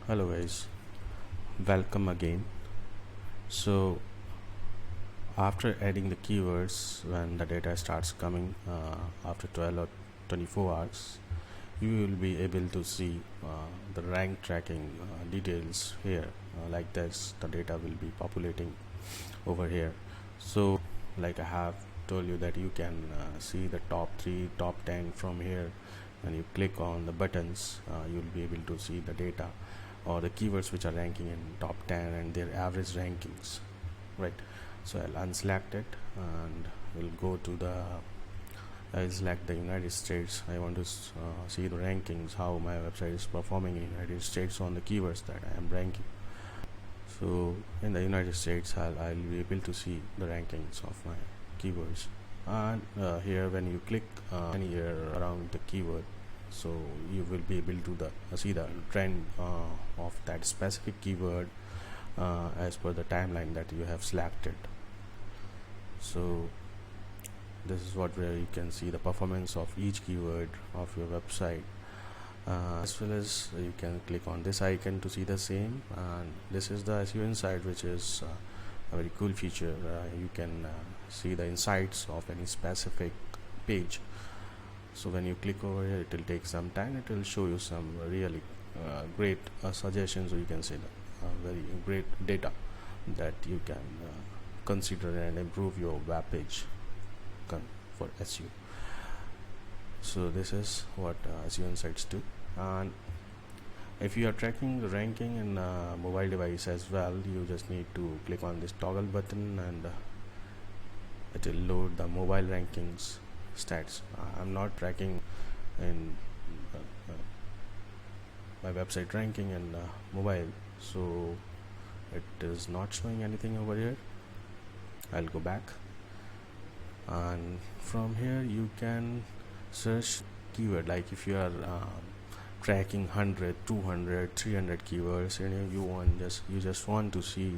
Hello guys, welcome again. So after adding the keywords, when the data starts coming after 12 or 24 hours, you will be able to see the rank tracking details here. Like this, the data will be populating over here. So like I have told you that you can see the top 3, top 10 from here. When you click on the buttons, you'll be able to see the data or the keywords which are ranking in top 10 and their average rankings, right? So I'll unselect it and we'll go to the I'll select the United States. I want to see the rankings, how my website is performing in United States on the keywords that I am ranking. So in the United States, I'll be able to see the rankings of my keywords. And here when you click anywhere around the keyword, so you will be able to see the trend of that specific keyword as per the timeline that you have selected. So this is where you can see the performance of each keyword of your website, as well as you can click on this icon to see the same. And this is the SEO Insight, which is a very cool feature. You can see the insights of any specific page. So when you click over here, it will take some time. It will show you some really great suggestions, or you can say very great data that you can consider and improve your web page for SEO. So this is what SEO Insights do. And if you are tracking the ranking in mobile device as well, you just need to click on this toggle button and it will load the mobile rankings stats. I'm not tracking in my website ranking in mobile, so it is not showing anything over here. I'll go back, and from here you can search keyword. Like if you are tracking 100, 200, 300 keywords and you just want to see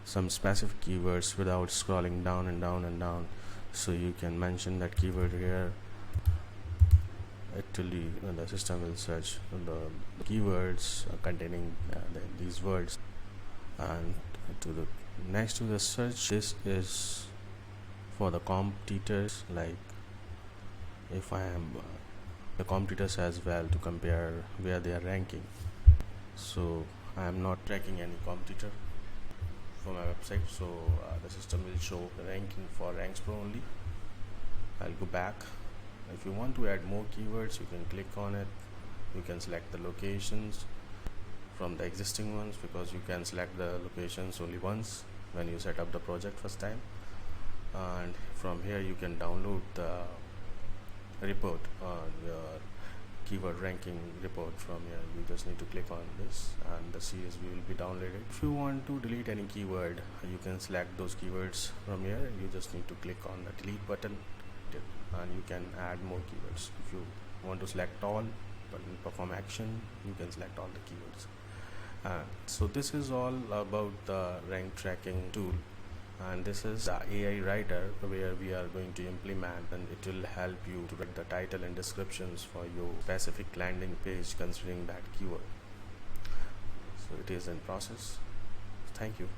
some specific keywords without scrolling down and down and down, so you can mention that keyword here. Actually the system will search the keywords containing these words, and next to the search, this is for the competitors. Like if I am the competitors as well, to compare where they are ranking. So I am not tracking any competitor for my website, so the system will show the ranking for RanksPro only. I'll go back. If you want to add more keywords, you can click on it. You can select the locations from the existing ones, because you can select the locations only once when you set up the project first time. And from here you can download the report, your keyword ranking report from here. You just need to click on this and the CSV will be downloaded. If you want to delete any keyword, you can select those keywords from here. You just need to click on the delete button and you can add more keywords. If you want to select all but perform action, you can select all the keywords. So this is all about the rank tracking tool, and this is the AI writer where we are going to implement, and it will help you to write the title and descriptions for your specific landing page considering that keyword. So it is in process. Thank you.